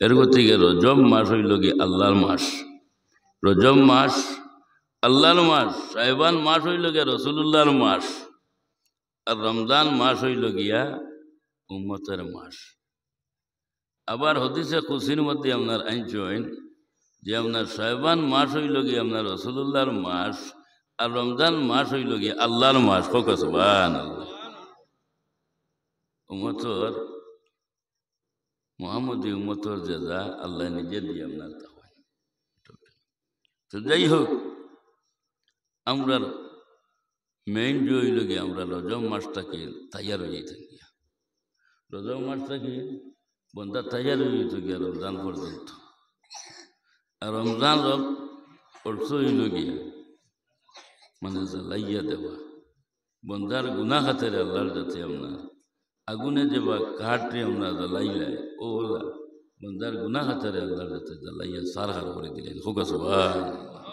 এর গতিকে রজব মাস হইল কি আল্লাহর মাস। রজব মাস আল্লাহর মাস, শাইবান মাস হইল গিয়া রসুল্লাহর মাস, আর রমজান মাস হইল গিয়া উম্মতের মাস। আবার হদিসে খুশির মধ্যে আপনার আইনছেন যে আপনার শাইবান মাস হইল গিয়ে আপনার রসুল্লাহর মাস, আর রমজান মাস হইল গিয়ে আল্লাহর মাস। হোক সুবহানাল্লাহ। উম্মতর মুহাম্মদী উম্মতর জাযা আল্লাহ নিজে দিয়ে আপনার তা হয়। তো যাই হোক, আমরা মেইন যে হইল গিয়ে আমরা রজব মাসটাকে তৈয়ার হয়ে থাকি। রজব মাসটাকে বন্ধা তৈয়ার হয়ে যেত গিয়া রমজান পর্যন্ত। আর রমজান অর্থ হইল গিয়া মানে জ্বালাইয়া দেওয়া বন্ধার গুনাহ খাতেরে আল্লাহর যাতে আপনার আগুনে যে বা কাঠে আমরা জ্বালাইলাই ওলা বন্ধার গুনাহ খাতেরে আল্লাহর যাতে জ্বালাইয়া সারহার করে দিলেন। হোক সুবহানাল্লাহ।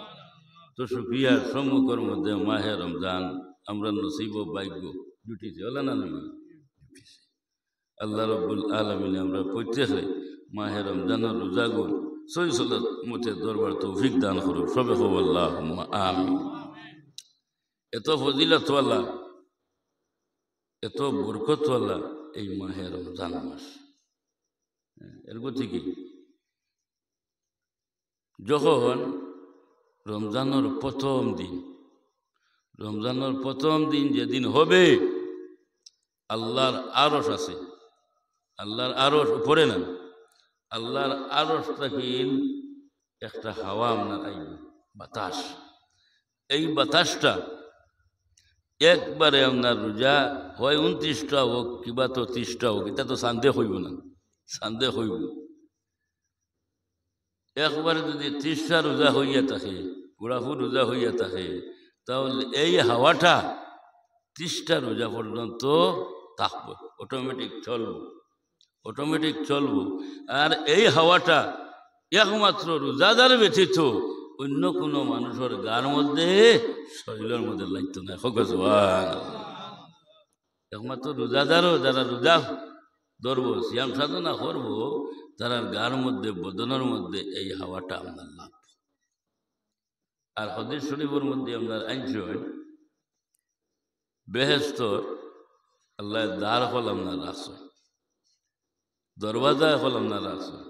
তো শুকরিয়া সম্মুখের মধ্যে মাহে রমজান আমরা নসিব ভাগ্য জুটিছে, হলা না জুটিছে। আল্লাহ রব্বুল আলামিন আমরা প্রত্যেকে মাহে রমজানের রোজাগুল সহি সালাত মতে দরবার তৌফিক দান করুক। সবে হব আল্লাহুম্মা আমিন। এত ফজিলতওয়ালা, এত বরকতওয়ালা এই মাহে রমজান মাস। এর গতিকে যখন রমজানের প্রথম দিন যেদিন হবে, আল্লাহর আরশ আছে, আল্লাহর আরশ উপরে না, আল্লাহর আরশ থেকে একটা হাওয়া আপনার আইব, বাতাস। এই বাতাসটা একবারে আপনার রোজা হয় 29টা হোক কিবা তো 30টা হোক, এটা তো সন্দেহ হইব না, সন্দেহ হইব। একবারে যদি 30টা রোজা হইয়া থাকে, পুরাপুর রোজা হইয়া থাকে, তাহলে এই হাওয়াটা 30টা রোজা পর্যন্ত থাকবে, অটোমেটিক চলব। আর এই হাওয়াটা একমাত্র রোজাদার ব্যতীত অন্য কোনো মানুষের গার মধ্যে শরীরের মধ্যে লাগতো না। একমাত্র রোজাদারও যারা রোজা ধরব, সিয়াম সাধনা করব, তারা গার মধ্যে বদনের মধ্যে এই হাওয়াটা আপনার লাভ। আর হাদিস শরীফের মধ্যে আপনার আইনছেন বেহেশতর আল্লাহ দ্বার হল আপনার রাখছেন, দরওয়াজা হল আপনার রাখছেন।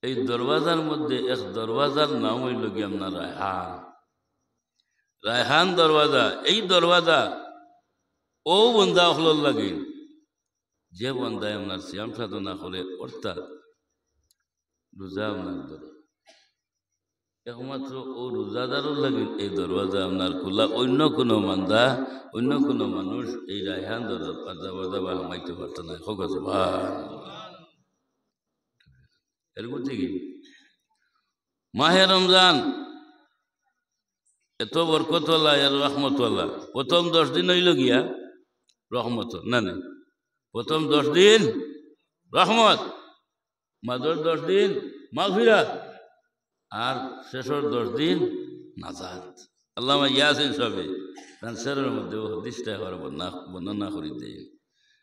এই দরওয়াজার মধ্যে এক দরওয়াজার নাম হইল কি আপনার রায়হান, রায়হান দরওয়াজা। এই দরওয়াজা ও বন্দা হল লাগে যে বন্দায় আপনার সিয়াম সাধনা করে, অর্থাৎ রোজা আপনার ধরে, একমাত্র ও রোজাদারও লাগে এই দরওয়াজা আপনার খোলা। অন্য কোনো বান্দা, অন্য কোনো মানুষ এই রায়হান দরওয়াজা বা হামাইতে পারত না। হোক এর মধ্যে কি মাহে রমজান এত বরকতওয়ালা, এর রহমতওয়ালা। প্রথম 10 দিন হইল গিয়া রহমত, না না, প্রথম 10 দিন রহমত, মাঝের 10 দিন মাগফিরাত, আর শেষের 10 দিন নাজাত। আল্লামা ইয়াসিন সবে তানসেরের মধ্যে হাদিসটা হওয়ার বর্ণনা করে দেয়।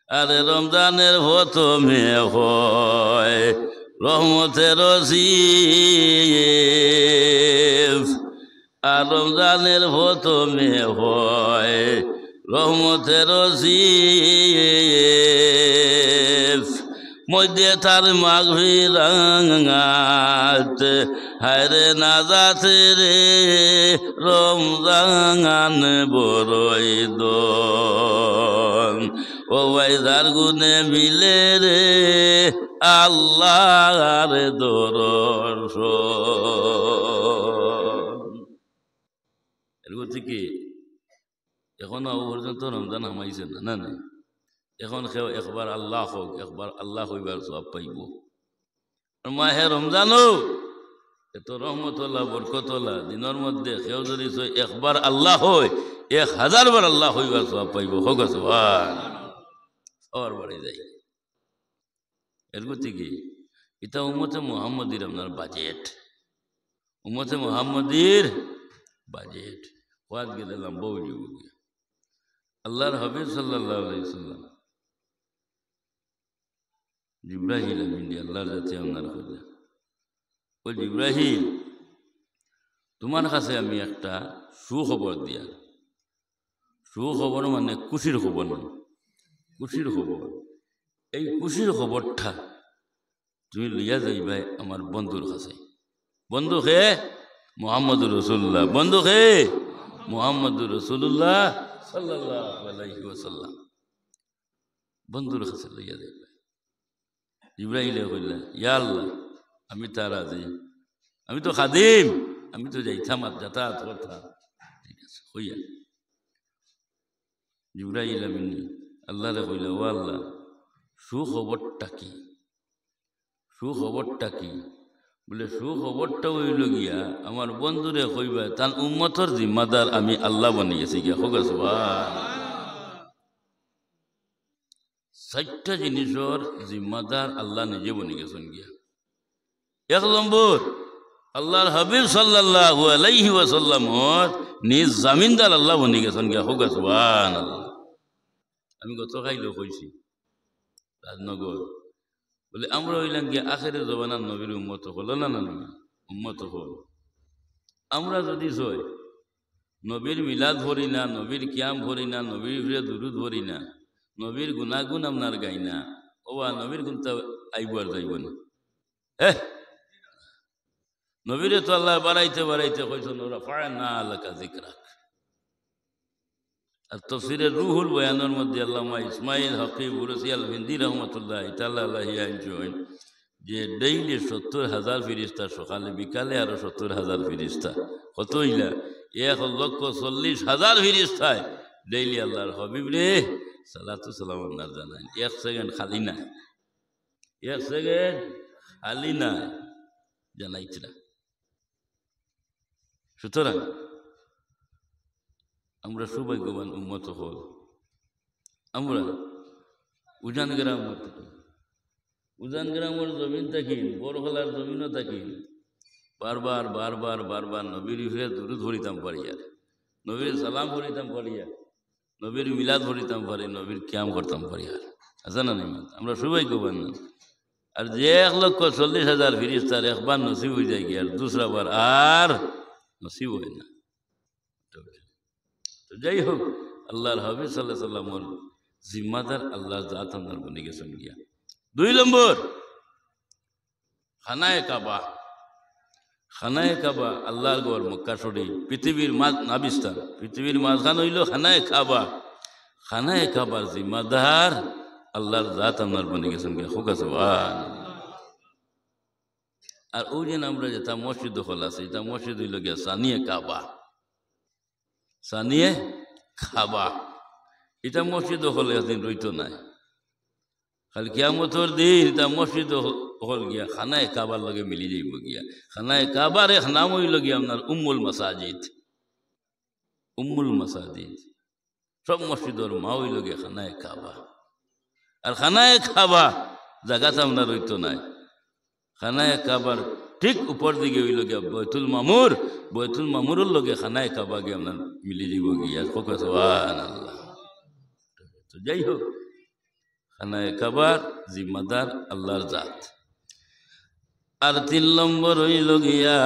আরে রমজানের প্রথমে হয় রহমতের রসিব, আর রমজানের প্রথমে হয় রহমতের রসিব, মধ্যে তার মাগফিরাত হায়রে নাজাত রে, রমজান বড়ই দন ও ভাইদার গুনে মিলে রে, আল্লাহর দর্শন। এর থেকে এখন পর্যন্ত রমজান হামাইছে না, না না। এখন কেউ একবার আল্লাহ হোক, একবার আল্লাহ হইবার সব পাইব। মাহে রমজানও এত রহমতওয়ালা, বরকতওয়ালা দিনের মধ্যে কেউ যদি একবার আল্লাহ হয়, 1000 বার আল্লাহ হইবার সব পাইব। হোক সবার বাড়ি যাই। এর গতিকে এটা উম্মতে মুহাম্মদীর আপনার বাজেট, উম্মতে মুহাম্মদীর বাজেট হওয়াত গেলাম বউ দিব। আল্লাহর হাবিব সাল্লাল্লাহু আলাইহি সাল্লাম জিব্রাহিল আমিন আল্লাহর জাতি আপনার কইলা, ও জিব্রাহিল, তোমার কাছে আমি একটা সুখবর দিয়া, সুখবর মানে খুশির খবর নয়, খুশির খবর। এই খুশির খবরটা তুমি লইয়া যাইবাই আমার বন্ধুর কাছে। বন্ধু হে মুহাম্মদুর রাসূলুল্লাহ, বন্ধু হে মুহাম্মদুর রাসূলুল্লাহ সাল্লাল্লাহু আলাইহি ওয়াসাল্লাম, বন্ধুর কাছে লইয়া যাইবা। জিব্রাইলে কইলা, ইয়া আল্লাহ, আমি তার রাজি, আমি তো খাদিম, আমি তো যাইতাম আর যাতায়াত করতাম, ঠিক আছে হইয়া। জিব্রাইল আমিন আল্লাহরে কইলা, ও আল্লাহ, সুখবরটা কি? সুখবরটা কি? বলে সুখবরটা হইল গিয়া আমার বন্ধুরে কইবা তার উম্মতর জিম্মাদার আমি আল্লাহ বানিয়েছি গিয়া। হোক চারটা জিনিসের জিম্মাদার আল্লাহ নিজে বনি গেছেন গিয়া। এক নম্বর, আল্লাহর হাবিব সাল্লাল্লাহু আলাইহি ওয়াসাল্লামর নিজ জামিনদার আল্লাহ বনি গেছেন গিয়া। হোক সুবহানাল্লাহ। আমি গত খাইলো কইছি রাজনগর, বলে আমরা হইলাম গিয়া আখেরের জবানার নবীর উম্মত হল না, না না উম্মত হল। আমরা যদি সই নবীর মিলাদ ভরি না, নবীর কিয়াম ভরি না, নবীর ফিরে দুরুদ ভরি না, নবীর গুনাগুন আপনার গাই না, ও নবীর গুণটা আইব আর যাইব না। হ্যাঁ, নবীরে তো আল্লাহ বাড়াইতে বাড়াইতে কইছেন ওরা ফায়না আলাকা যিকরাক। আর তাফসীরের রুহুল বয়ানের মধ্যে আল্লামা ইসমাইল হকিব উরসি আল হিন্দি রহমতুল্লাহ তাআলা আলাইহি আইন যে ডেইলি ৭০,০০০ ফিরিস্তা, সকালে বিকালে আরো ৭০,০০০ ফিরিস্তা, কত হইলা ১,৪০,০০০ ফিরিস্তায় ডেইলি আল্লাহর হাবিব রে সালাতু সালাম আপনার জানাই। ১ সেকেন্ড খালি নাই, ১ সেকেন্ড খালি নাই, জানাইছে না। সুতরাং আমরা সৌভাগ্যবান উম্মত হল। আমরা উজান গ্রামের জমিন থাকি, বড়হলার জমিনও থাকি, বারবার বারবার বারবার নবীর ইফরে দুরুদ ধরিতাম পারি, আর নবীর সালাম ধরিতাম পারি, আর নবীর মিলাদ ধরিতাম পারি, নবীর কিয়াম করতাম পারি। আর আছে না নিমান? আমরা সৌভাগ্যবান না। আর যে ১,৪০,০০০ ফিরিস্তার একবার নসিব হয়ে যায় কি, আর দুসরা বার আর নসিব হয় না। যাই হোক, আল্লাহর হাবিব সাল্লাল্লাহু আলাইহি ওয়াসাল্লামের জিম্মাদার আল্লাহর জাত আপনার বনে গেছেন গিয়া। ২ নম্বর, খানায়ে কাবা। খানায়ে কাবা আল্লাহর ঘর মক্কা শরীফ, পৃথিবীর নাবিস্তান, পৃথিবীর মাঝখান হইল খানায়ে কাবা। খানায়ে কাবার জিম্মাদার আল্লাহর জাত আপনার বনে গেছেন গিয়া। হোক সুবহানাল্লাহ। আর ওই যে আমরা যেটা মসজিদ হল আছে, এটা মসজিদ হইল গিয়া সানিয়ে কাবা। সানিয়ে কাবা এটা মসজিদ হলে এতদিন রইত নাই, খালি কিয়ামতর দিন এটা মসজিদ হল গিয়া খানায়ে কাবার লগে মিলি যাইব গিয়া। খানায়ে কাবার এক নাম হইল গিয়া আপনার উম্মুল মাসাজিদ। উম্মুল মাসাজিদ সব মসজিদর মা হইল গিয়া খানায়ে কাবা। আর খানায়ে কাবা জায়গাটা আপনার রইত নাই। খানায়ে কাবার ঠিক উপর দিকে হইল গিয়া বৈতুল মামুর, বৈতুল মামুরের লগে খানায়ে কাবা গিয়ে আপনার মিলি যাব গিয়া। সুবহানাল্লাহ। তো যাই হোক, খানায়ে কাবার জিম্মাদার আল্লাহর জাত। আর ৩ নম্বর হইল গিয়া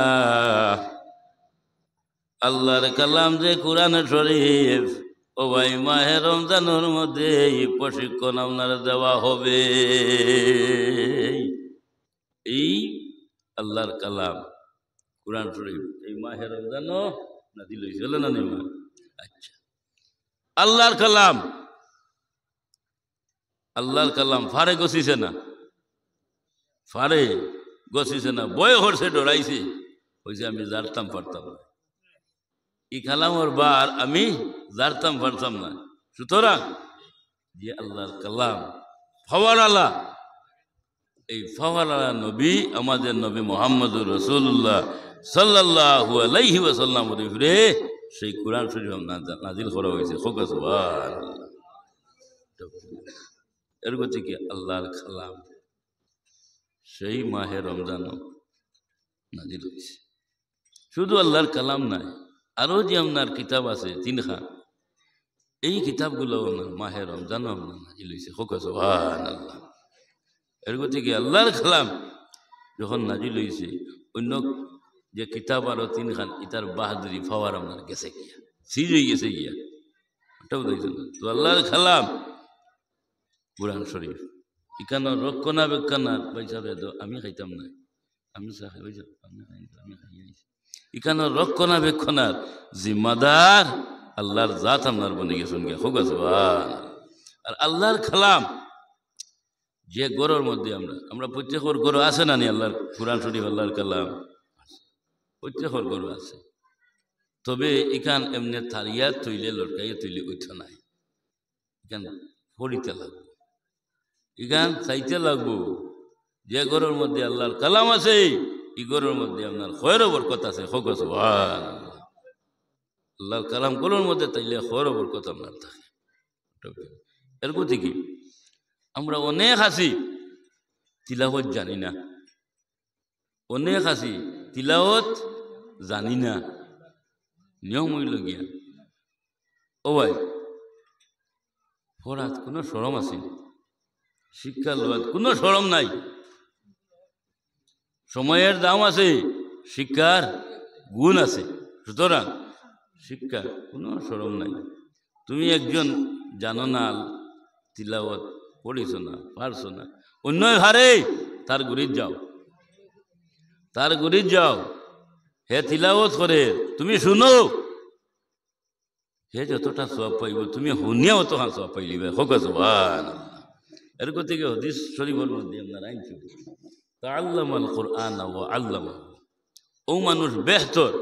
আল্লাহর কালাম যে কোরআন শরীফ। ও ভাই, মাহে রমজানের মধ্যে এই প্রশিক্ষণ আপনার দেওয়া হবে। এই আল্লাহর কালাম কোরআন শরীফ এই মাহে রমজানও নাযিল হইছিল না নিমা? আচ্ছা, আল্লাহর কালাম, আল্লাহর কালাম ফারে গছিছে না? ফারে গছিছে না? বয় হরছে, ডরাইছে, হয়েছে আমি জানতাম পারতাম না এই কালামর বার, আমি জানতাম পারতাম না। সুতরাং যে আল্লাহর কালাম ফাওয়ারালা, এই ফাওয়ারালা নবী আমাদের নবী মুহাম্মদুর রাসূলুল্লাহ সাল্লাল্লাহু আলাইহি ওয়াসাল্লাম রে সেই কোরআন শরীফ নাজিল করা হয়েছে। সুবহানাল্লাহ। এর গতি কি আল্লাহর কালাম সেই মাহে রমজান নাজিল হয়েছে। শুধু আল্লাহর কালাম নাই, আরো যে আপনার কিতাব আছে 3 এই কিতাবগুলো মাহে রমজানও আপনার নাজিল হয়েছে। সুবহানাল্লাহ। এর গতিকে আল্লাহর কালাম যখন নাজিল হয়েছে অন্য যে কিতাব আরো তিনখান ইতার বাহাদুরি ফাওয়ার আপনার গেছে গিয়া সিজ হয়ে গেছে গিয়া ওটাও দেখছেন তো আল্লাহর কালাম কুরআন শরীফ ইকানো রক্ষণাবেক্ষণার পয়সা তো আমি খাইতাম না আমি ইকানো রক্ষণাবেক্ষণার জিম্মাদার আল্লাহর জাত আপনার বনে গেছেন গিয়া হোক আর আল্লাহর কালাম যে গরুর মধ্যে আমরা প্রত্যেকের গরু আছে না নি আল্লাহর কুরআন শরীফ আল্লাহর কালাম প্রত্যেকের গরু আছে তবে এখান এমনি থারিয়া তৈলে লটকাইয়া তৈলে উঠ নাই এখান পড়িতে লাগবো এখান চাইতে লাগবো যে গরুর মধ্যে আল্লাহর কালাম আছে এই গরুর মধ্যে আপনার খয়েরও বরকত আছে হোক আল্লাহর কালাম গরুর মধ্যে তাইলে খয়েরও বরকত আপনার থাকে এর গতি কি আমরা অনেক আছি তিলাওয়াত জানি না অনেক আছি তিলাওয়াত জানি না নিয়ম হইল গিয়া ও ভাই পড়াত কোনো সরম আছে শিক্ষা লওয়াত কোনো সরম নাই সময়ের দাম আছে শিক্ষার গুণ আছে সুতরাং শিক্ষা কোনো সরম নাই তুমি একজন জানো না তিলাওয়াত পড়িস না পারছ না অন্য হারে তার গুরিত যাও হে তিলাওয়াত করে তুমি শুনো হে যতটা সওয়াব পাইব তুমি শুনিয়া অতখান সওয়াব পাইলিবে হোক সুবহানাল্লাহ এর গতিকে হাদিস শরীফের মধ্যে আপনার আইনছি তাআল্লামাল কুরআন ওয়া আল্লামাহু ও মানুষ বেহতর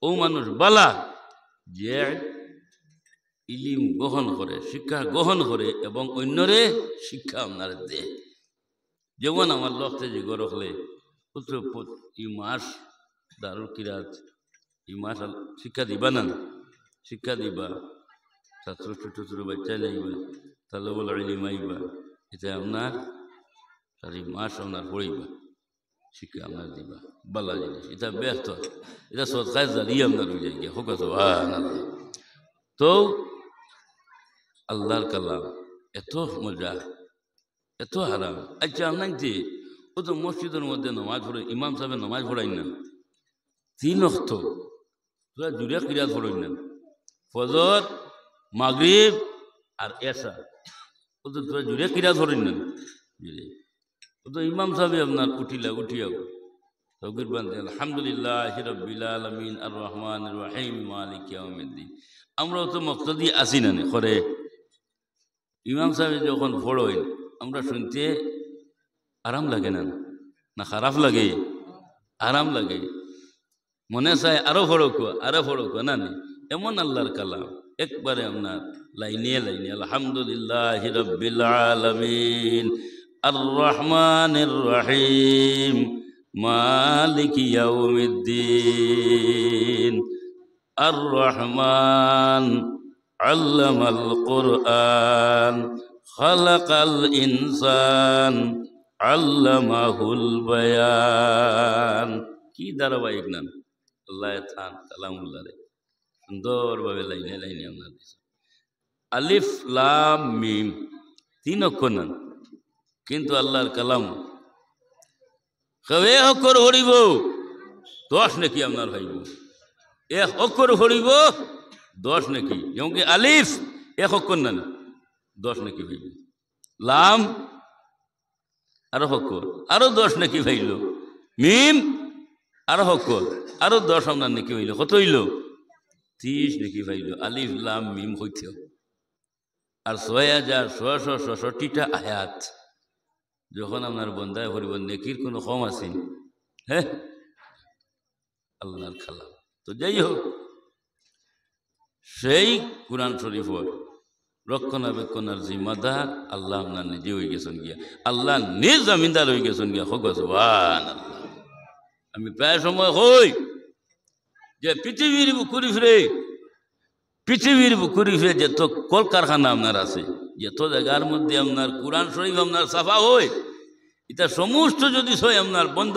ও মানুষ বালা যে ইলিম গ্রহণ করে শিক্ষা গ্রহণ করে এবং অন্যরে শিক্ষা আপনার দেয় যেমন আমার লক্ষ্যে যে গড় হলে এই মাস দারুল কিরাত এই মাস শিক্ষা দিবা না শিক্ষা দিবা ছাত্র ছোট ছোট বাচ্চা লাইবা তালবুল ইলম আইবা এটা আপনার সারি মাস আপনার পড়িবা শিক্ষা আপনার দিবা বালা জিনিস এটা ব্যস্ত এটা সৎকার জারিয়ে আপনার হয়ে যায় হোক সুবহানাল্লাহ তো আল্লাহর কালাম এত মজা এত হারাম আচ্ছা আপনার যে ও তো মসজিদের মধ্যে নমাজ পড়ে ইমাম সাহেব নমাজ পড়াই না 3 ওয়াক্ত তোরা জুড়ে কিরাত পড়াই না ফজর মাগরিব আর এশা ও তো তোরা জুড়ে কিরাত পড়াই না ও তো ইমাম সাহেব আপনার উঠিয়াও তকবীর বান্ধে আলহামদুলিল্লাহি রাব্বিল আলামিন আর রহমানির রহিম মালিক ইয়াউমিদ্দিন আমরাও তো মুক্তাদি আসি না করে ইমাম সাহেব যখন পড়েন আমরা শুনতে আরাম লাগে না খারাপ লাগে আরাম লাগে মনে চায় আরো ফড়ক না এমন আল্লাহর কালাম একবারে আপনার লাইনে আলহামদুলিল্লাহি রাব্বিল আলামিন আর রহমানির রহিম মালিক ইয়াউমিদ্দিন আর রহমান আল্লামাল কুরআন খালাকাল ইনসান আল্লামাহুল বায়ান কি ধারাবাহিক নাম আল্লাহ থান কালামুল্লাহ রে সুন্দরভাবে লাইনে আপনার দিয়েছে আলিফ লাম মিম 3 অক্ষর নাম কিন্তু আল্লাহর কালাম কবে অক্ষর হরিব 10 নাকি আপনার ভাইব 1 অক্ষর হরিব 10 নাকি যেমন আলিফ 1 অক্ষর না 10 নাকি ভাইব লাম আরো অক্ষর আরো 10 নাকি ভাইল মিম আরো অক্ষর আরো 10 আপনার নাকি হইল কত হইল 30 নাকি ভাইল আলিফ লাম মিম হইতে আর 6666টা আয়াত যখন আপনার বন্দায় হরিব নেকির কোনো কম আছে হ্যাঁ আল্লাহর কালাম তো যাই হোক সেই কুরআন শরীফের রক্ষণাবেক্ষণের জিম্মাদার আল্লাহ আপনার নিজে হয়ে গেছেন গিয়া আল্লাহ নিজ জমিনদার হয়ে গেছেন গিয়া হোক সুবহানাল্লাহ আমি প্রায় সময় হই যে পৃথিবীর বুকুরি ফিরে যত কলকারখানা আপনার আছে যত জায়গার মধ্যে আপনার কুরআন শরীফ আপনার সাফা হয় এটা সমস্ত যদি সয় আপনার বন্ধ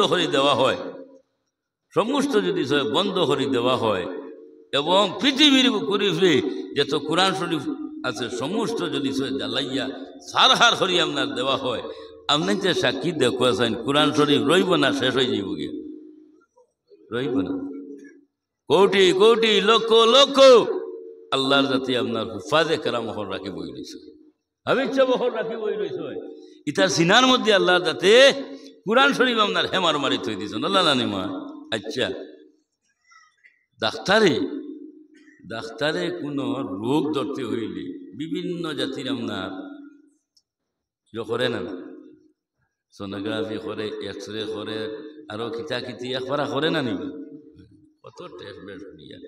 করে দেওয়া হয় এবং পৃথিবীর বুকুরি ফিরে যত কুরআন শরীফ আছে সমস্ত যদি সয় জ্বালাইয়া সারহার হরি আপনার দেওয়া হয় আপনি যে সাক্ষী দেখো আছেন কোরআন শরীফ রইব না, শেষ হয়ে যাইব গিয়ে, রইব না। কোটি কোটি লক্ষ লক্ষ আল্লাহর জাতি আপনার হুফাজে কেরাম হর রাখি বই রয়েছে, হাবিচ্ছা বহর রাখি বই রয়েছে। ইতার সিনার মধ্যে আল্লাহর জাতে কোরআন শরীফ আপনার হেমার মারি থই দিয়েছেন। আল্লাহ নানিমা আচ্ছা, ডাক্তারে কোনো রোগ ধরতে হইলে বিভিন্ন জাতির আপনার করে না, সোনোগ্রাফি করে, এক্স রে করে, আরো খিচা খিচি একবার করে না নিবে, কত টেস্ট বেস্ট দিয়া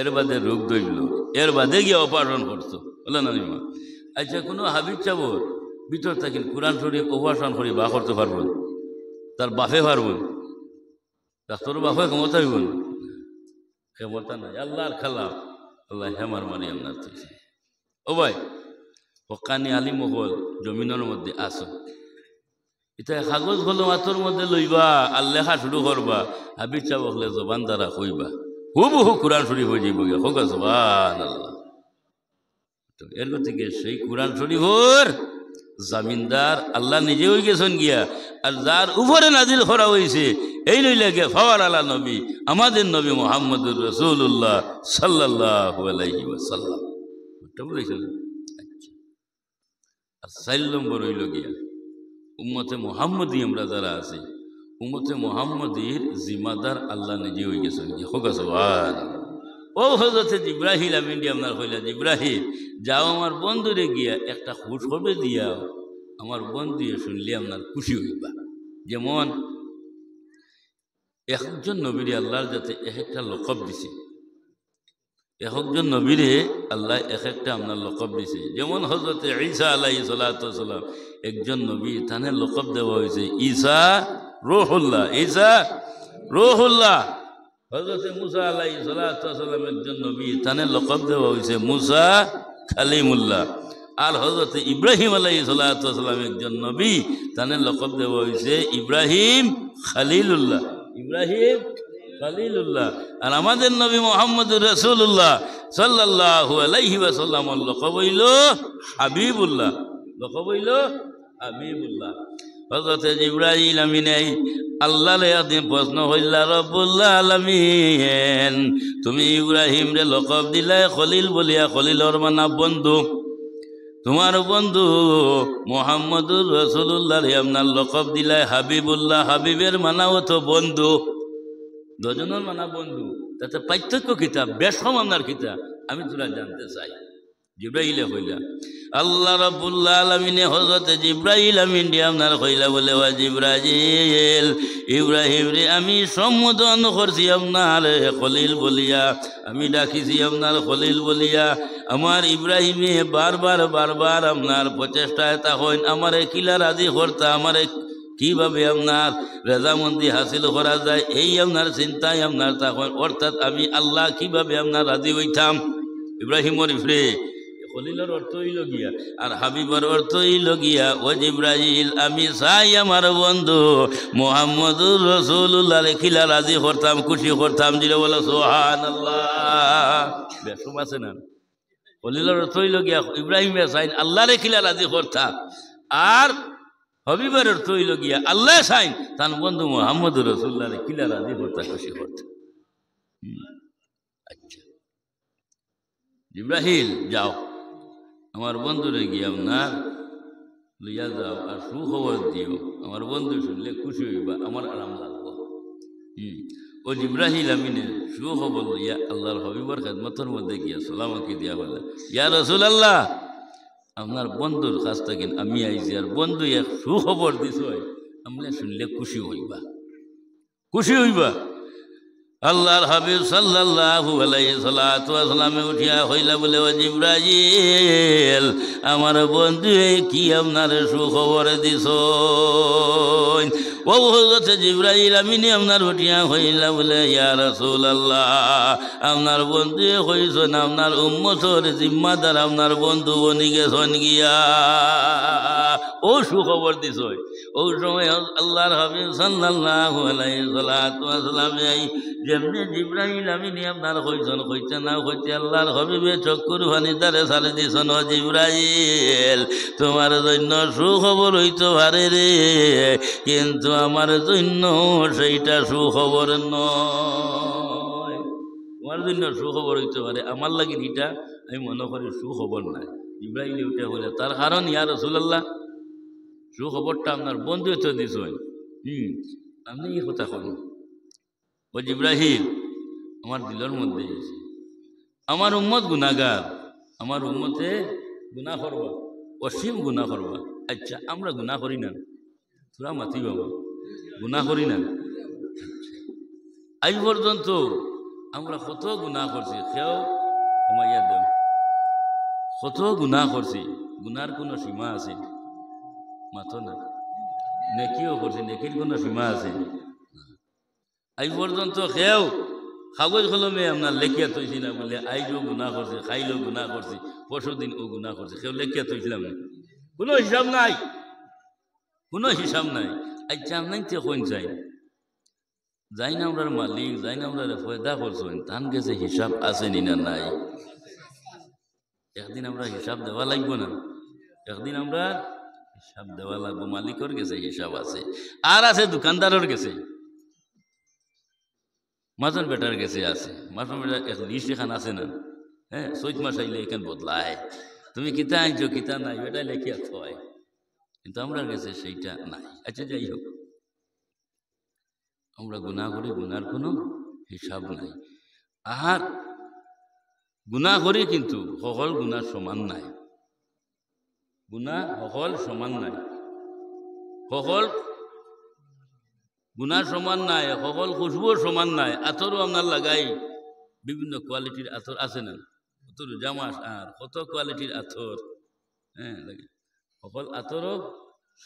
এর বাদে রোগ ধরল, এর বাদে গিয়ে অপারেশন করছো। বলে না নিমা আচ্ছা, কোনো হাবিব চাবর ভিতর থাকেন কোরআন শরীফ অপারেশন করি বা করতে পারবেন, তার বাফে পারবেন, ডাক্তার বাফে ক্ষমতা হইব না, ক্ষমতা নাই। আল্লাহর খেলা, আল্লাহ হেমার মারি আপনার থেকে। ও ভাই, হকানি আলী মহল জমিনের মধ্যে আসো, এটা কাগজ কলম হাতর মধ্যে লইবা আর লেখা শুরু করবা, হাবিব চাব হলে জবান দ্বারা কইবা, হুবহু কোরআন শরীফ হয়ে যাইব গিয়া, হোক সুবহানাল্লাহ। এর থেকে সেই কোরআন শরীফর জামিনদার আল্লাহ নিজে হয়ে গেছেন গিয়া, আর যার উপরে নাজিল করা হয়েছে এই লইলে গিয়া ফাওয়ার আলা নবী, আমাদের নবী মুহাম্মদুর রাসূলুল্লাহ সাল্লাল্লাহু আলাইহি ওয়াসাল্লাম। বুঝেছেন? আচ্ছা, আর ৪ নম্বর হইল গিয়া উম্মতে মুহাম্মদী, আমরা যারা আছি উম্মতে মুহাম্মদীর জিম্মাদার আল্লাহ নিজে হয়ে গেছেন গিয়া, হোক সুবহানাল্লাহ। ও হযরত জিবরাহিল আমিন আপনার কইলা, জিবরাহিল যাও আমার বন্ধুরে গিয়া একটা খুশখবর দিয়াও, আমার বন্ধু শুনলে আপনার খুশি হইবা। যেমন একজন নবীরে আল্লাহর যাতে এক একটা লকব দিছে, একজন নবীরে আল্লাহ এক একটা আপনার লকব দিছে। যেমন হযরত ঈসা আলাইহিস সালাতু ওয়াস সালাম একজন নবী, তানের লকব দেওয়া হয়েছে ঈসা রূহুল্লাহ, ঈসা রূহুল্লাহ। হযরত মুসা আলাইহিস সালাতু ওয়াস সালাম একজন নবী, তানের লকব দেওয়া হয়েছে মুসা কালিমুল্লাহ। আর হযরত ইব্রাহিম আলাইহিস সালাতু ওয়াস সালাম একজন নবী, তানের লকব দেওয়া হয়েছে ইব্রাহিম খলিলুল্লাহ, ইব্রাহিম খলিলুল্লাহ। আর আমাদের নবী মুহাম্মদুর রাসূলুল্লাহ সাল্লাল্লাহু আলাইহি ওয়াসাল্লামের লকব হইল হাবিবুল্লাহ, লকব হইল হাবিবুল্লাহ। হযরত জিবরাইল আমিন আল্লাহর একদিন প্রশ্ন হইলা, রব্বুল আলামিন তুমি ইব্রাহিম রে লকব দিলাই খলিল বলিয়া, খলিলর মানা বন্ধু, তোমার বন্ধু মুহাম্মদুর রাসূলুল্লাহ রে আপনার লকব দিলাই হাবিবুল্লাহ, হাবিবের মানাও তো বন্ধু, দুজনের মানা বন্ধু, তাতে পার্থক্য কিতা, বেশম আপনার কিতা, আমি তোরা জানতে চাই। জিবরাইলে কইলা, আল্লাহ রাব্বুল আলামিনে হযরত জিবরাইল আমিন দিয়ে আপনার কইলা বলে, ওয়া জিবরাইল ইব্রাহিম রে আমি সম্বোধন করছি আপনার খলিল বলিয়া, আমি ডাকিছি আপনার খলিল বলিয়া। আমার ইব্রাহিমে বারবার বারবার আপনার প্রচেষ্টায় তখন আমারে কিলা রাজি করতা, আমারে কিভাবে আপনার রেজামন্দি হাসিল করা যায় এই আপনার চিন্তায় আপনার তখন, অর্থাৎ আমি আল্লাহ কিভাবে আপনার রাজি হইতাম। ইব্রাহিমর ইফরে খলিলের অর্থ হইল গিয়া, আর হাবিবের অর্থ হইল গিয়া, ও জিবরাইল আমি চাই আমার বন্ধু মুহাম্মদুর রাসূলুল্লাহ খিলা রাজি করতাম, খুশি করতাম। দিলে বলো সুবহানাল্লাহ, বেশম আছে না? খলিলের অর্থ হইল গিয়া ইব্রাহিমে চাইন আল্লাহ রে খিলা রাজি করতাম, আর হাবিবের অর্থ হইল গিয়া আল্লাহ চাইন তার বন্ধু মুহাম্মদুর রাসূলুল্লাহ রে খিলা রাজি করতাম, খুশি করতাম। আচ্ছা জিবরাইল যাও আমার বন্ধুরে গিয়ে আপনার লইয়া যাও, আর সুখবর দিও, আমার বন্ধু শুনলে খুশি হইবা, আমার আরাম লাগবো। ও জিবরাইল আমিনে সুখবর লইয়া আল্লাহর হাবিবর খেদমতের মধ্যে গিয়া সালামাকে দিয়া বলে, ইয়া রাসূলুল্লাহ আপনার বন্ধুর কাছ থেকে আমি আইছি, আর বন্ধু এক সুখবর দিছ, আমরা শুনলে খুশি হইবা, খুশি হইবা। আল্লাহর হাবিব সাল্লাল্লাহু আলাইহি সাল্লাতু ওয়া সাল্লামে উঠিয়া হইলা বলে, ও জিবরাইল আমার বন্ধু কি আপনার সুখবর দিছ? ও হযরত জিবরাইল আমিনে আপনার উঠিয়া হইলা বলে, ইয়া রাসূলুল্লাহ আপনার বন্ধু কইছেন আপনার উম্মতের জিম্মাদার আপনার বন্ধু বনি গেছেন গিয়া, ও সুখবর দিছ। ওই সময় আল্লাহর হাবিব সাল্লাল্লাহু আলাইহি ওয়াসাল্লাম যেমনি জিবরাইল আমিন আপনার কইছেন কইতে না কইতে আল্লাহর হাবিবে চক্ষুর পানি দ্বারে সারে দিছেন ও জিবরাইল তোমার জন্য সুখবর হইতে পারে রে, কিন্তু আমার জন্য সেইটা সুখবর নয়। তোমার জন্য সুখবর হইতে পারে, আমার লাগে এটা আমি মনে করি সুখবর নাই। জিবরাইল উঠে বলে তার কারণ ইয়া রাসূলুল্লাহ সুখবরটা আপনার বন্ধু তো দিছেন, আপনি এই কথা করেন। ও জিবরাইল আমার দিলের মধ্যে আমার উম্মত গুনাহগার, আমার উম্মতে গুনাহ করবা, অসীম গুনাহ করবা। আচ্ছা আমরা গুনাহ করি না? তোরা মাতি বাবা গুনাহ করি না? আজ পর্যন্ত আমরা কত গুনাহ করছি, কেউ কমাইয়া দেব, কত গুনাহ করছি। গুনার কোনো সীমা আছে? মাথো না। নেকিও করছি, নেকির কোনো সীমা আছে? আজ পর্যন্ত কেউ কাগজ কলমে আপনার লেখিয়া তৈছি না বলে আইজও গুনাহ করছে, খাইলেও গুনাহ করছি, পরশু দিন ও গুনাহ করছে, কেউ লেখিয়া তৈছিলাম না? কোনো হিসাব নাই, কোনো হিসাব নাই। আচ্ছা নাই তো কোন চাই যাই না আমরা মালিক, যাই না আমরা ফয়দা করছেন, তান গেছে হিসাব আছে নি না নাই? একদিন আমরা হিসাব দেওয়া লাগবো না? একদিন আমরা হিসাব দেওয়া লাগবো। মালিকর গেছে হিসাব আছে, আর আছে দোকানদারের গেছে, মাজন বেটার গেছে আছে। মাজন বেটার এক লিস্ট এখান আছে না? হ্যাঁ, চৈত মাস আইলে এখান বদলায়, তুমি কিতা আনছো কিতা নাই বেটা লেখিয়া থয়, কিন্তু আমরা গেছে সেইটা নাই। আচ্ছা যাই হোক, আমরা গুনাহ করি, গুনার কোনো হিসাব নাই। আর গুনাহ করি কিন্তু সকল গুনাহ সমান নাই, গুনাহ সকল সমান নাই, সকল গুনাহ সমান নাই, সকল খুশবুও সমান নাই। আতরও আপনার লাগাই বিভিন্ন কোয়ালিটির আতর আছে না? আতর জামাস আর কত কোয়ালিটির আতর, হ্যাঁ লাগে। সকল আতরও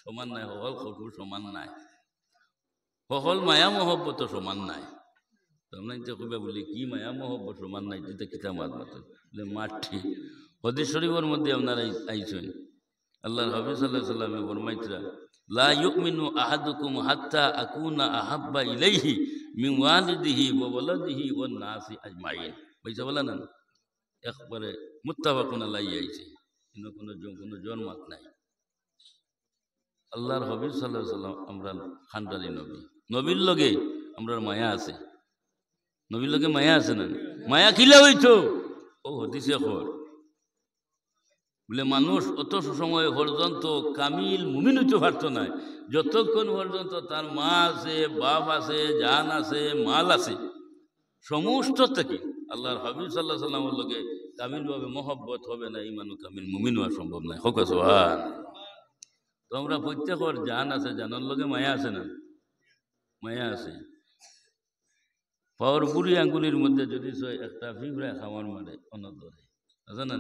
সমান নাই, সকল খুশবু সমান নাই, সকল মায়া মহব্বত সমান নাই। তোমরা তো কইবা বলি কি মায়া মহব্বত সমান নাই, যেটা কিতা মাত মাত বলে মাঠ ঠিক। হাদিস শরীফের মধ্যে আপনারা আইছেন, আল্লাহর হাবিব সাল্লাল্লাহু আলাইহি ওয়াসাল্লামে ফরমাইতরা লা ইউমিনু আহাদুকুম হাত্তা আকুনা আহাব্বা ইলাইহি মিন ওয়ালিদিহি ওয়া ওয়ালাদিহি ওয়ান নাসি আজমাইন। বুঝতে বলেন না? একবারে মুত্তাফাকুন আলাইহি আইছে, কোনো জন্মাত নাই। আল্লাহর হাবিব সাল্লাল্লাহু আলাইহি ওয়াসাল্লাম আমরা খানদানি নবী, নবীর লগে আমরার মায়া আছে, নবীর লগে মায়া আছে না? মায়া কিলা হইতো ও হদিসে খবর বলে মানুষ অত সময় পর্যন্ত কামিল মুমিন হইতে পারতো না যতক্ষণ পর্যন্ত তার মা আছে, বাপ আছে, জান আছে, মাল আছে, সমস্ত থেকে আল্লাহর হাবিব সাল্লাল্লাহু আলাইহি ওয়াসাল্লামের লগে কামিলভাবে মহব্বত হবে না, এই মানুষ কামিল মুমিন হওয়া সম্ভব নয়। হোক সুবহান। তো আমরা প্রত্যেকের জান আছে, জানার লগে মায়া আছে না? মায়া আছে। পাওয়ার বুড়ি আঙ্গুলির মধ্যে যদি একটা ফিবরা খাওয়ার মারে অনদরে আছে না?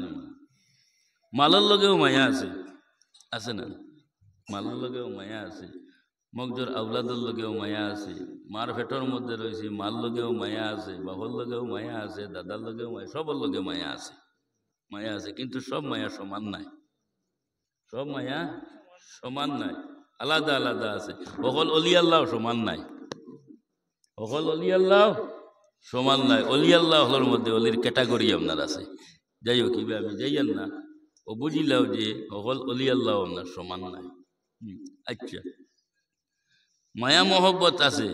মালার লগেও মায়া আছে, আছে না? মালার লগেও মায়া আছে, মগজর আউলাদের লগেও মায়া আছে, মার পেটর মধ্যে রয়েছে মার লগেও মায়া আছে, বাবার লগেও মায়া আছে, দাদার লগেও মায়া, সবার লগে মায়া আছে, মায়া আছে। কিন্তু সব মায়া সমান নাই, সব মায়া সমান নাই, আলাদা আলাদা আছে। অকল অলি আল্লাহ সমান নাই, অকল অলি আল্লাহ সমান নাই। অলি আল্লাহর মধ্যে অলির ক্যাটাগরি আপনার আছে। যাই হোক কিভাবে আমি যাইয়েন না, ও বুঝিলাও যে অকল অলি আল্লাহ আপনার সমান নাই। আচ্ছা, মায়া মহব্বত আছে,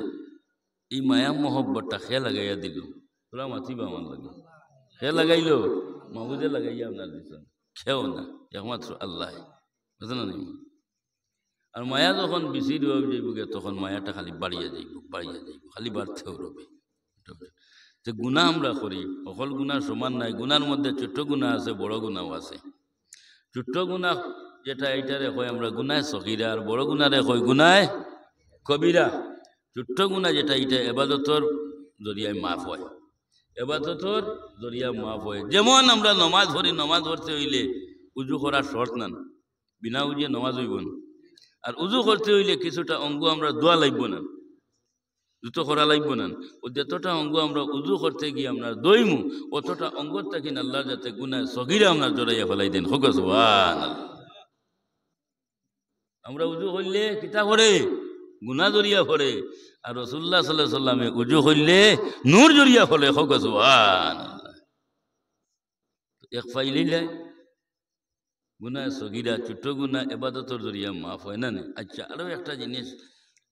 এই মায়া মহব্বতটা খেয়ে লাগাইয়া দিল, তোরা মাতিবা আমার লাগে, খেয়ে লাগাইল মাহুদে লাগাইয়া আপনার দিচ্ছেন, খেও না, একমাত্র আল্লাহ, বুঝলেন না? আর মায়া যখন বেশি রয়ে যাইবগে তখন মায়াটা খালি বাড়িয়ে যাইব, বাড়িয়ে যাইব, খালি বাড়তেও রবে। যে গুনাহ আমরা করি, অকল গুনাহ সমান নাই, গুনার মধ্যে ছোট্ট গুনাহ আছে, বড় গুনাহও আছে। ছোট্ট গুনাহ যেটা এইটারে কয় আমরা গুনাহ সগীরা, আর বড় গুনারে কয় গুনাহ কবিরা। ছোট্ট গুনাহ যেটা এটা ইবাদতর জরিয়ায় মাফ হয়, ইবাদতর জরিয়া মাফ হয়। যেমন আমরা নমাজ পড়ি, নমাজ পড়তে হইলে উজু করার শর্ত না, বিনা উজিয়ে নমাজ হইব না। আর উজু করতে হইলে কিছুটা অঙ্গ আমরা দোয়া লাগবো না, জুতো করা লাগবো না। ও যতটা অঙ্গ আমরা উজু করতে গিয়ে আমরা দইমু, অতটা অঙ্গ থাকি আল্লাহ যাতে গুনাহ সগীরা আমরা জড়াইয়া ফেলাই দেন। হোক সুবহানাল্লাহ। আমরা উজু করলে কিতা করে গুনা জড়িয়া পড়ে, আর রাসূলুল্লাহ সাল্লাল্লাহু আলাইহি ওয়াসাল্লামে উজু করলে নূর জড়িয়া পড়ে। হোক সুবহানাল্লাহ। এক ফাইলিলে গুনা সগীরা ছোট গুনা ইবাদতের জড়িয়া মাফ হয় না। আচ্ছা, আরো একটা জিনিস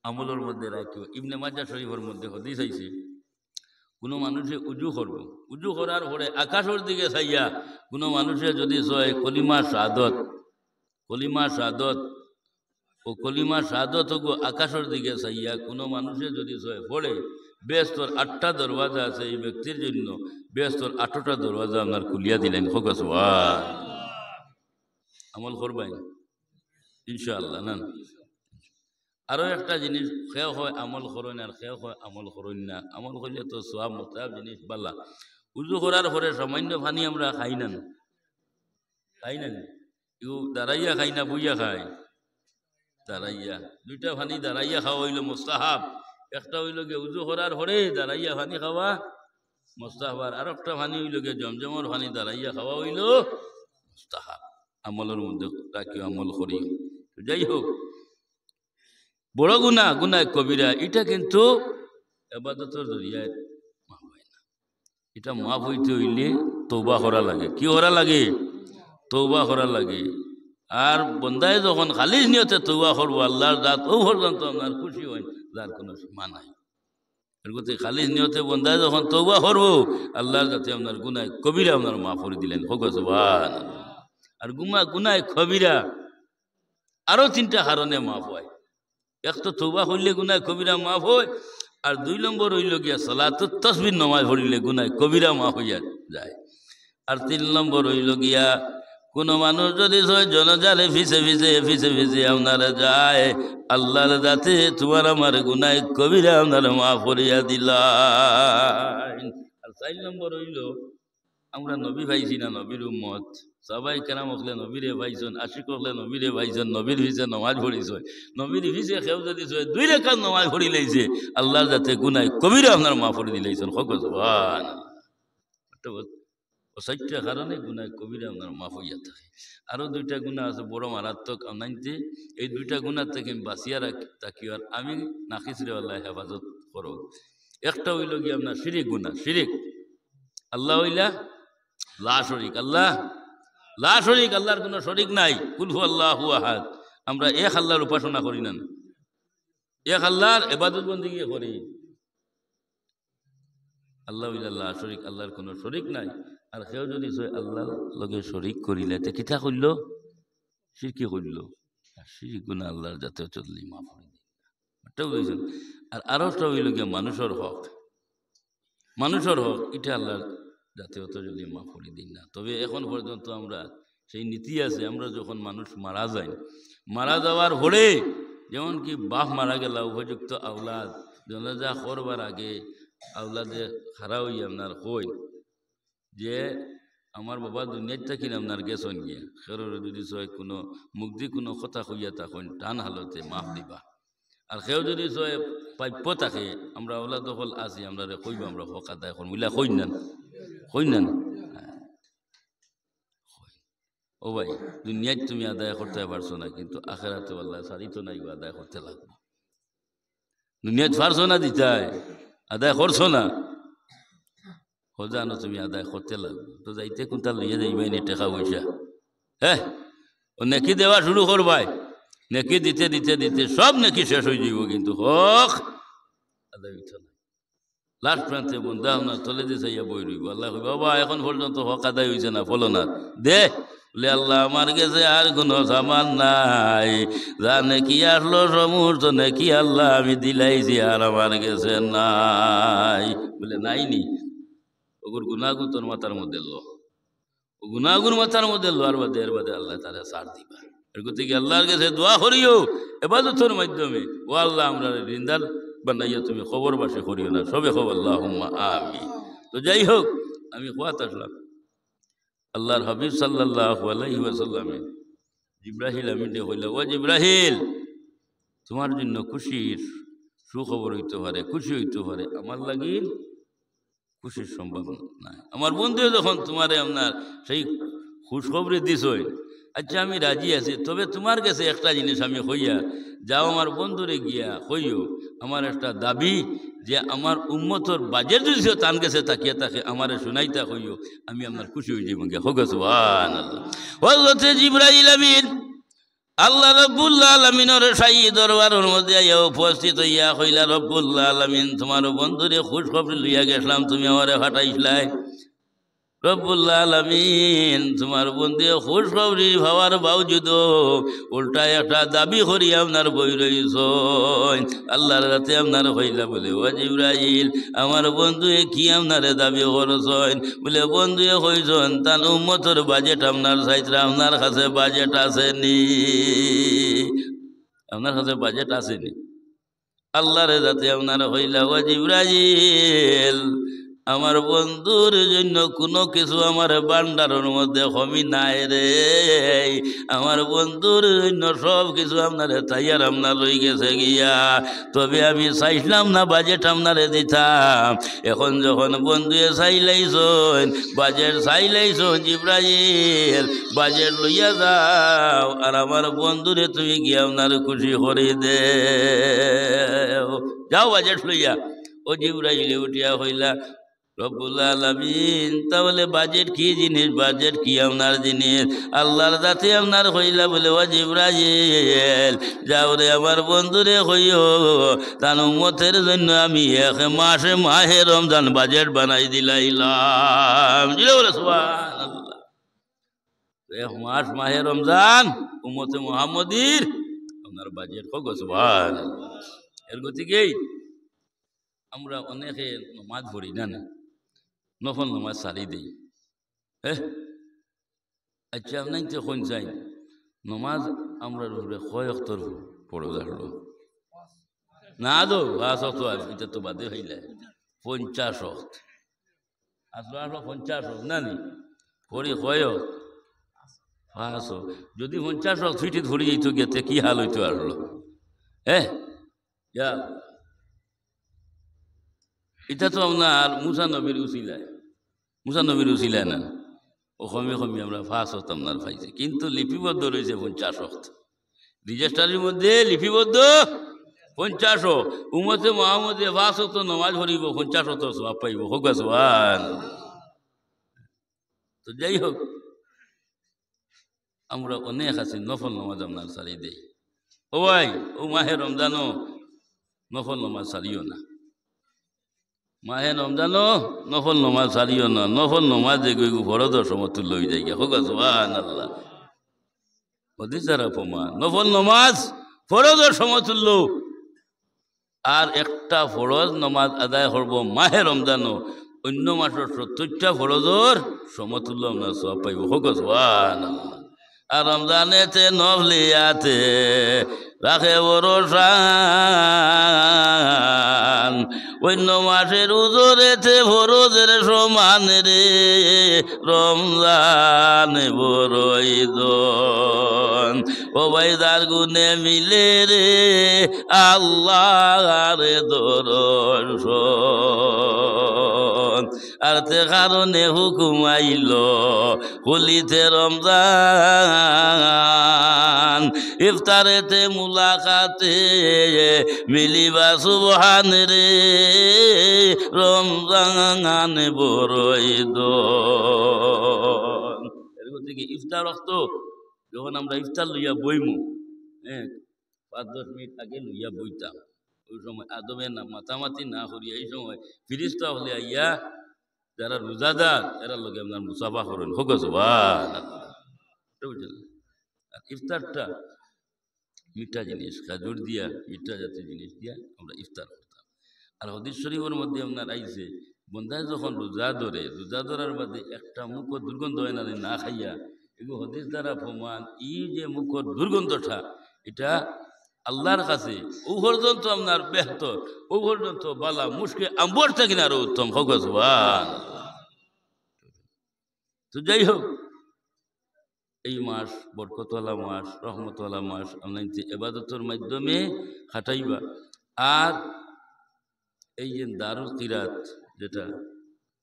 আমলের মধ্যে রাখিও। ইবনে মাজাহ শরীফের মধ্যে হাদিস আইছে, কোনো মানুষে উজু করবো, উজু করার পরে আকাশের দিকে চাইয়া কোনো মানুষে যদি সয় কলিমা শাহাদত, কলিমা শাহাদত ও কলিমা শাহাদত গো আকাশের দিকে চাইয়া কোনো মানুষে যদি সয় পড়ে, বেহেশতের 8টা দরওয়াজা আছে এই ব্যক্তির জন্য, বেহেশতের 8টা দরওয়াজা আপনার খুলিয়া দিলেন। হোক সুবহানাল্লাহ। আমল করবেন ইনশাআল্লাহ। না আরো একটা জিনিস, খেয়ে হয় আমল করেন আর খেয়ে হয় আমল করেন না। আমল করলে তো সওয়াব মোতাব জিনিস বালা। উজু করার পরে সামান্য পানি আমরা খাই না, খাই না, কেউ দাঁড়াইয়া খাই না বইয়া খায়, দাঁড়াইয়া। 2টা পানি দাঁড়াইয়া খাওয়া হইল মুস্তাহাব। একটা হইল গে উজু করার পরে দাঁড়াইয়া পানি খাওয়া মুস্তাহাব, আর একটা পানি হইল গে জমজমর পানি দাঁড়াইয়া খাওয়া হইল মুস্তাহাব। আমলের মধ্যে রাখি, আমল করি। যাই হোক, বড় গুনাহ, গুনাহ কবিরা, এটা কিন্তু ইবাদতের জরিয়ায় মাফ হয় না। এটা মাফ হইতে হইলে তওবা করা লাগে। কি করা লাগে? তওবা করা লাগে। আর বন্দায় যখন খালিস নিয়তে তওবা করবো, আল্লাহর দাঁত ও পর্যন্ত আপনার খুশি হয়, যার কোনো সীমা নাই। এর গতি খালিস নিয়তে বন্দায় যখন তওবা করবো, আল্লাহর যাতে আপনার গুনাহ কবিরা আপনার মাফ করে দিলেন। হোক সুবহানাল্লাহ। আর গুনাহ কবিরা আরো 3টা কারণে মাফ হয়। এক তো তওবা করলে গুনাহ কবিরা মাফ হয়, আর 2 নম্বর হইল গিয়া সালাতুত তাসবিহ নামাজ পড়িলে গুনাহ কবিরা মাফ হইয়া যায়। আর 3 নম্বর হইল গিয়া কোন মানুষ যদি জনজালে ফিসে ফিসে আপনারা যায়, আল্লাহর যাতে তোমার আমার গুনাহ কবিরা আপনারা মাফ করিয়া দিলেন। আর 4 নম্বর হইল আমরা নবী পাইছি না, নবীর উম্মত। সবাই কেরাম হকলে নবীরে পাইছেন, আশিক হকলে নবীরে পাইছেন, নবীর ভিসে নমাজ পড়িছ, নবীর ভিসে খেউ যদি 2 রাকাত নমাজ পড়ি লাইছে, আল্লাহর যাতে গুনাহ কবিরা আপনার মাফ করে দিলাইছেন। হোক সুবহানাল্লাহ। 4টা কারণে গুনাহ কবিরা আপনার মাফ হইয়া থাকে। আরো 2টা গুনাহ আছে বড় মারাত্মক আনাইতে, এই 2টা গুনাহ থেকে বাঁচিয়া থাকিও, আর আমি নাকিসরে আল্লাহ হেফাজত করো। একটা হইল কি আপনার শিরিক গুনাহ। শিরিক, আল্লাহ হইলা লা শরীক, আল্লাহ লা শরীক, আল্লাহর কোনো শরীক নাই। কুল হু আল্লাহু আহাদ, আমরা এক আল্লাহর উপাসনা করি না, এক আল্লাহর ইবাদত বন্দেগী করি। আল্লাহ হইলা লা শরীক, আল্লাহর কোনো শরীক নাই। আর কেউ যদি আল্লাহর লগে শরীক করিলে তে কিতা করল? শিরকি করল। আর শিরক গুনাহ আল্লাহর যাতে চললি মাফ হয়ে দিন। আর আরো একটা হইল গিয়া মানুষের হক। মানুষের হক এটা আল্লাহর যাতে অত যদি মাফ করে দিন না। তবে এখন পর্যন্ত আমরা সেই নীতি আছে, আমরা যখন মানুষ মারা যায়, মারা যাওয়ার পরে যেমন কি বাপ মারা গেল, উপযুক্ত আওলাদ জানাজা করবার আগে আওলাদে খাড়া হইয়া আপনার কই যে আমার বাবা দুনিয়ার থাকি আপনার গেছন গিয়া, খেরোর যদি সয় কোনো মুগ্ধি কোনো কথা হইয়া তখন টান হালতে মাফ দিবা। আর কেউ যদি সয় প্রাপ্য থাকে, আমরা ওলা দখল আছি, আমরা কইব আমরা হক আদায় করব, মিলা কই না, কই না। ও ভাই, দুনিয়ায় তুমি আদায় করতে পারছো না, কিন্তু আখেরাতে আল্লাহ সারি তো নাই, আদায় করতে লাগবে। দুনিয়ায় পারছো না দিতাই, আদায় করছো না, জানো তুমি আদায় করতে লাগবে। তো যাইতে কোনটা লইয়া যাইবাই নি টাকা পয়সা, হ্যাঁ ও নেকি দেওয়া শুরু করবাই, নেকি দিতে দিতে দিতে সব নেকি শেষ হয়ে যাইব, কিন্তু হক আদায় হইতো না। লাস্ট প্রান্তে বন্ধা আপনার তলে দিয়ে চাইয়া বই রইব। আল্লাহ কইব বাবা এখন পর্যন্ত হক আদায় হয়েছে না, ফলো না দে বলে আল্লাহ আমার গেছে আর কোনো সামান নাই, যা নেকি আসলো সমস্ত নেকি আল্লাহ আমি দিলাইছি, আর আমার গেছে নাই। বলে নাইনি, ওগুর গুনাগুন তোর মাথার মধ্যে লো, ও গুনাগুন মাথার মধ্যে লো, আর বাদে এর বাদে আল্লাহ তারা ছাড় দিবা। এর গতিকে আল্লাহর কাছে দোয়া করিও ইবাদতের মাধ্যমে, ও আল্লাহ আমরা রিন্দার বানাইয়া তুমি খবরবাসী করিও না, সবে খবর আল্লাহুম্মা আমিন। তো যাই হোক, আমি খোয়াত আসলাম আল্লাহর হাবিব সাল্লাল্লাহু আলাইহি ওয়াসাল্লামে জিব্রাহিল আমিনে হইল, ও জিব্রাহিল তোমার জন্য খুশির সুখবর হইতে পারে, খুশি হইতে পারে, আমার লাগি খুশির সম্ভাবনা নাই। আমার বন্ধু যখন তোমারে আপনার সেই খুশখবরি দিছই, আচ্ছা আমি রাজি আছি, তবে তোমার কাছে একটা জিনিস আমি হইয়া যাও, আমার বন্ধুরে গিয়া হইও আমার একটা দাবি, যে আমার উম্মতর বাজেট যদি তান গেছে তাকিয়ে তাকে আমারে শুনাইতা হইও, আমি আপনার খুশি হয়ে যাবো গিয়া। হোক সুবহানাল্লাহ। হযরতে জিবরাইল আমিন আল্লাহ রব্বুল আলামিনের শাহী দরবারের মধ্যে আইয়া উপস্থিত হইয়া কইলা, রব্বুল আলামিন তোমার বন্ধুরে খুশ খবর লইয়া গেছিলাম, তুমি আমারে ফাটাইছলাই। রব্বুল আলামিন তোমার বন্ধু খুশ খবরি ভাবার বাউজুদ উল্টা একটা দাবি করি আপনার বই রইছ। আল্লাহর রাতে আপনার হইলা বলে, ও জিবরাইল আমার বন্ধুয়ে কি আপনারে দাবি করছেন? বলে বন্ধুয়ে কইছেন তার উম্মতর বাজেট আপনার চাইতে, আপনার কাছে বাজেট আসেনি, আপনার কাছে বাজেট আসেনি। আল্লাহর রাতে আপনার হইলা, ও জিবরাইল আমার বন্ধুর জন্য কোনো কিছু আমার ভান্ডারের মধ্যে কমি নাই রে, আমার বন্ধুর জন্য সব কিছু আপনারে তাইয়ার আপনার লই গেছে গিয়া, তবে আমি চাইছিলাম না বাজেট আপনারে দিতাম। এখন যখন বন্ধুয়ে চাইলাইছন বাজেট চাইলাইছন, জিবরাইল বাজেট লইয়া যাও আর আমার বন্ধুরে তুমি গিয়া আপনার খুশি করে দে, যাও বাজেট লইয়া। ও জিবরাইল উঠিয়া হইলা, রব্বুল আলামিন তাহলে বাজেট কি জিনিস, বাজেট কি আপনার জিনিস? আল্লাহর জাতি আপনার হইলা বলে, ও জিবরাইল যাও রে আমার বন্ধুরে হইও তার উম্মতের জন্য আমি এক মাসে মাহে রমজান বাজেট বানাই দিলাইলাম। বলে সুবহানাল্লাহ, এক মাস মাহে রমজান উম্মতে মুহাম্মদীর আপনার বাজেট হোক। সুবহানাল্লাহ। এর গতিকেই আমরা অনেকে নমাজ পড়ি না, নফল নমাজ সারি দিই। হ্যাঁ আচ্ছা আপনার তো কোন চাই নমাজ আমরা কয় অক্তর পড়ো যাবো না দো 5 অক্ত, এটা তো বাদে হইলে 50 অক্ত, আসলে 50 অক্ত না নি পড়ি কয় 5 যদি 50 অক্ত ছুটি ধরে যেত গেতে কি হাল হইতো আসলো। হ্যাঁ এটা তো আপনার মুসা নবীর উসিলায়, মুসা নবীর উসিলায় না, ও কমে কমে আমরা 5 অক্ত আপনার পাইছি, কিন্তু লিপিবদ্ধ রয়েছে 50 অক্ত, রেজিস্ট্রারির মধ্যে লিপিবদ্ধ 50। উম্মতে মুহাম্মদে 5 অক্ত নমাজ পড়িব, 50 অক্ত সওয়াব পাইব। হোক সুবহানাল্লাহ। তো যাই হোক আমরা অনেক আছি নফল নমাজ আপনার সারি দেই। ও ভাই ও মাহে রমজানও নফল নমাজ সারিও না, মাহে রমজানও নফল নমাজ সারিও না, নফল নমাজ যে গই ফরজের সমতুল্য হয়ে যায়। হোক সুবহানাল্লাহ। হাদিস দ্বারা প্রমাণ নফল নমাজ ফরজের সমতুল্য, আর একটা ফরজ নমাজ আদায় করব মাহে রমজানও অন্য মাসের 70টা ফরজের সমতুল্য আমরা সওয়াব পাইব। হোক সুবহানাল্লাহ। আর রমজানেতে নফলিয়াতে রাখে ভরসান, অন্য মাসের উজরেতে ফরজের সমান রে, রমজান বড়ই দন ও বাইদার গুনে মিলে রে, আল্লাহর দর্শন। আর তে কারণে হুকুম আইল হলিতে রমজান, ইফতারেতে মুলাকাতে মিলিবা সুবহান রে, রমজান বড়ই দন। এর গতিকে ইফতার রক্ত যখন আমরা ইফতার লইয়া বইমু, 5-10 মিনিট আগে লইয়া বইতাম, ওই সময় আদমে না মাতামাতি না করিয়া এই সময় ফিরিস্তা হলে আইয়া যারা রোজাদার এরা লোকে আপনার মুসাফা করেন। হোক সুবহানাল্লাহ। আর ইফতারটা মিঠা জিনিস, খাজুর দিয়া মিঠা জাতীয় জিনিস দিয়া আমরা ইফতার করতাম। আর হাদিস শরীফের মধ্যে আপনার আইছে বন্ধায় যখন রোজা ধরে, রোজা ধরার বাদে একটা মুখ দুর্গন্ধ হয় না খাইয়া, এগুলো হাদিস দ্বারা প্রমাণ। এই যে মুখর দুর্গন্ধটা এটা আল্লাহর কাছে ও পর্যন্ত আপনার বেহতর, ও পর্যন্ত বালা মুশকিল আম্বর থেকে আরো উত্তম। হোক সুবহানাল্লাহ। তো যাই হোক এই মাস বরকতওয়ালা মাস, রহমতওয়ালা মাস, আমরা ইবাদতের মাধ্যমে খাটাইবা। আর এই যে দারুল কিরাত যেটা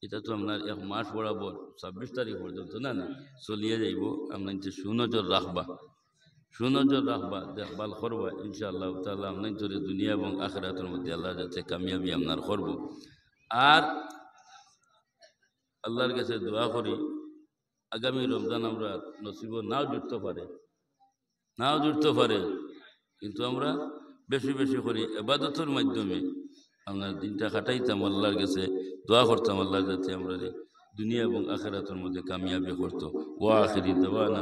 এটা তো আপনার 1 মাস বরাবর 26 তারিখ পর্যন্ত না না চলিয়ে যাইব। আপনার যে সুনজর রাখবা, সুনজর রাখবা, দেখভাল করবা, ইনশাআল্লাহ তাআলা আপনার ধরে দুনিয়া এবং আখিরাতের মধ্যে আল্লাহ যাতে কামিয়াবি আপনার করব। আর আল্লাহর কাছে দোয়া করি আগামী রমজান আমরা নসিব নাও জুটতে পারে, নাও জুটতে পারে, কিন্তু আমরা বেশি বেশি করি ইবাদতের মাধ্যমে আমরা দিনটা কাটাইতাম, আল্লাহর কাছে দোয়া করতাম আল্লাহ যাতে আমরা দুনিয়া এবং আখিরাতের মধ্যে কামিয়াবি করতো। ওয়া আখিরি দাওয়ানা